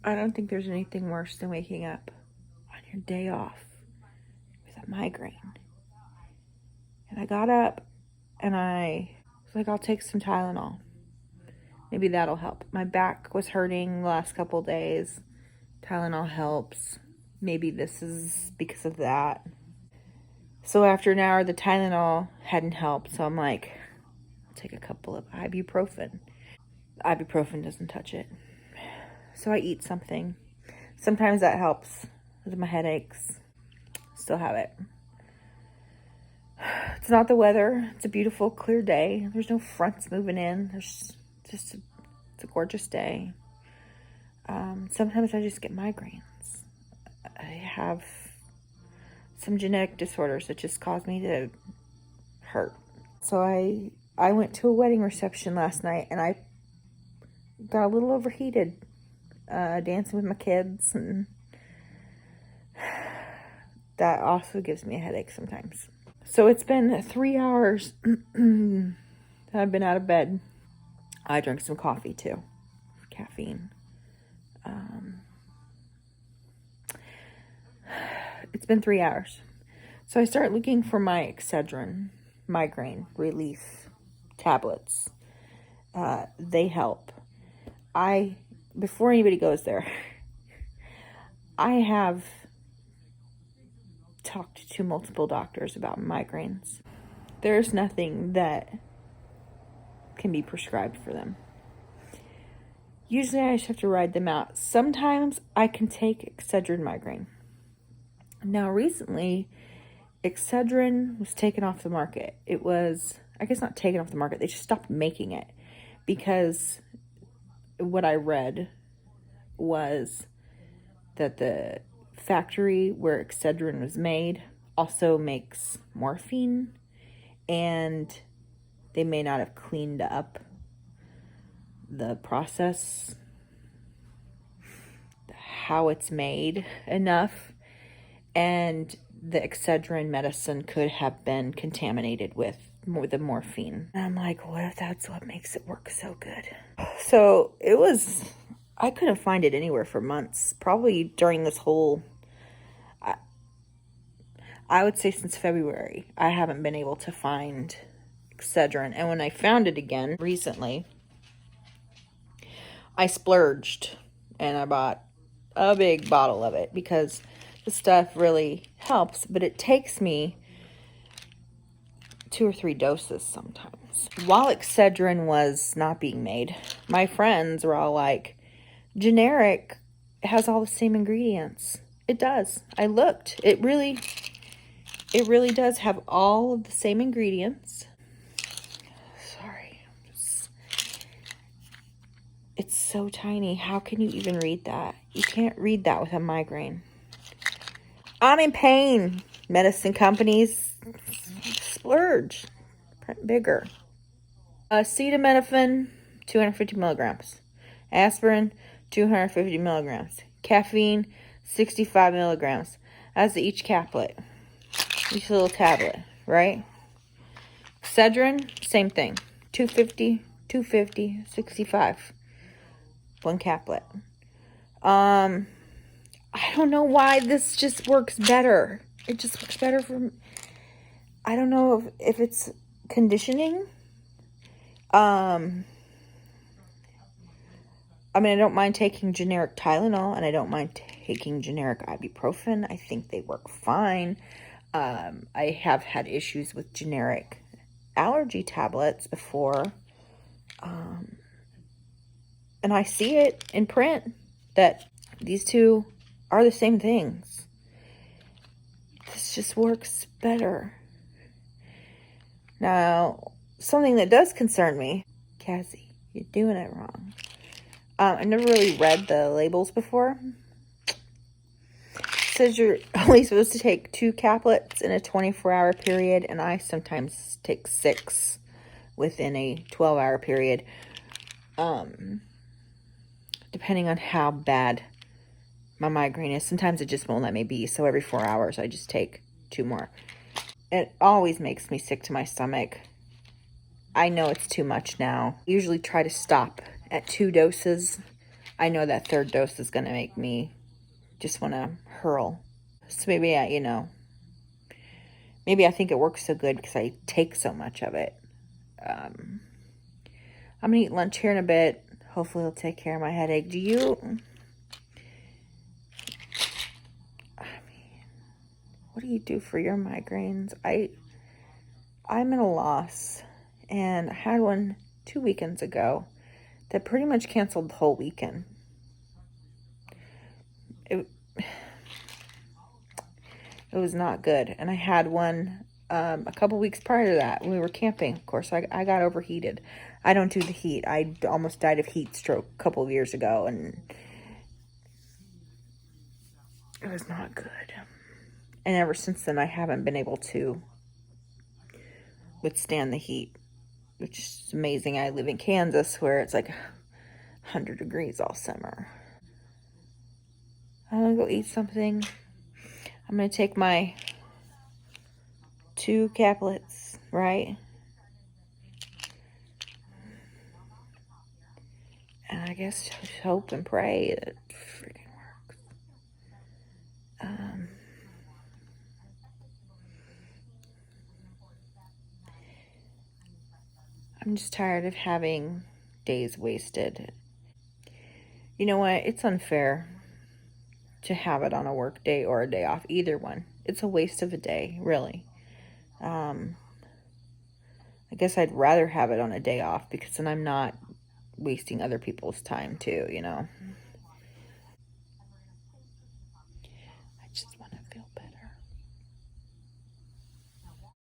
I don't think there's anything worse than waking up on your day off with a migraine. And I got up and I was like, I'll take some Tylenol. Maybe that'll help. My back was hurting the last couple days. Tylenol helps. Maybe this is because of that. So after an hour, the Tylenol hadn't helped. So I'm like, I'll take a couple of ibuprofen. Ibuprofen doesn't touch it. So I eat something. Sometimes that helps with my headaches. Still have it. It's not the weather. It's a beautiful, clear day. There's no fronts moving in. It's a gorgeous day. Sometimes I just get migraines. I have some genetic disorders that just cause me to hurt. So I went to a wedding reception last night and I got a little overheated, dancing with my kids, and that also gives me a headache sometimes. So it's been 3 hours that I've been out of bed. I drank some coffee too, caffeine. It's been 3 hours. So I start looking for my Excedrin migraine relief tablets. They help. Before anybody goes there, I have talked to multiple doctors about migraines. There's nothing that can be prescribed for them. Usually I just have to ride them out. Sometimes I can take Excedrin migraine. Now recently, Excedrin was taken off the market. It was, I guess not taken off the market, they just stopped making it because what I read was that the factory where Excedrin was made also makes morphine, and they may not have cleaned up the process, how it's made enough, and the Excedrin medicine could have been contaminated with the morphine. And I'm like, what if that's what makes it work so good? So I couldn't find it anywhere for months, probably during this whole, I would say since February, I haven't been able to find Excedrin. And when I found it again recently, I splurged and I bought a big bottle of it because the stuff really helps, but it takes me 2 or 3 doses sometimes. While Excedrin was not being made, my friends were all like, generic has all the same ingredients. It does. I looked. It really does have all of the same ingredients. Sorry. It's so tiny. How can you even read that? You can't read that with a migraine. I'm in pain. Medicine companies splurge. Print bigger. Acetaminophen, 250 milligrams. Aspirin, 250 milligrams. Caffeine, 65 milligrams. That's each caplet. Each little tablet, right? Excedrin, same thing. 250, 65. One caplet. I don't know why this just works better. It just works better for me. I don't know if it's conditioning. I mean, I don't mind taking generic Tylenol, and I don't mind taking generic ibuprofen. I think they work fine. I have had issues with generic allergy tablets before. And I see it in print that these two are the same things. This just works better. Now, something that does concern me, Cassy, you're doing it wrong. I've never really read the labels before. It says you're only supposed to take 2 caplets in a 24-hour period, and I sometimes take 6 within a 12-hour period. Depending on how bad my migraine is. Sometimes it just won't let me be, so every 4 hours I just take 2 more. It always makes me sick to my stomach. I know it's too much now. I usually try to stop at 2 doses. I know that third dose is going to make me just want to hurl. So maybe, maybe I think it works so good because I take so much of it. I'm going to eat lunch here in a bit. Hopefully it'll take care of my headache. What do you do for your migraines? I'm at a loss. And I had one 2 weekends ago that pretty much canceled the whole weekend. It was not good. And I had one a couple weeks prior to that when we were camping. Of course, I got overheated. I don't do the heat. I almost died of heat stroke a couple of years ago, and it was not good. And ever since then, I haven't been able to withstand the heat, which is amazing. I live in Kansas where it's like 100 degrees all summer. I'm going to go eat something. I'm going to take my 2 caplets, right? And I guess just hope and pray that it freaking works. I'm just tired of having days wasted. You know what? It's unfair to have it on a work day or a day off. Either one. It's a waste of a day, really. I guess I'd rather have it on a day off because then I'm not wasting other people's time too,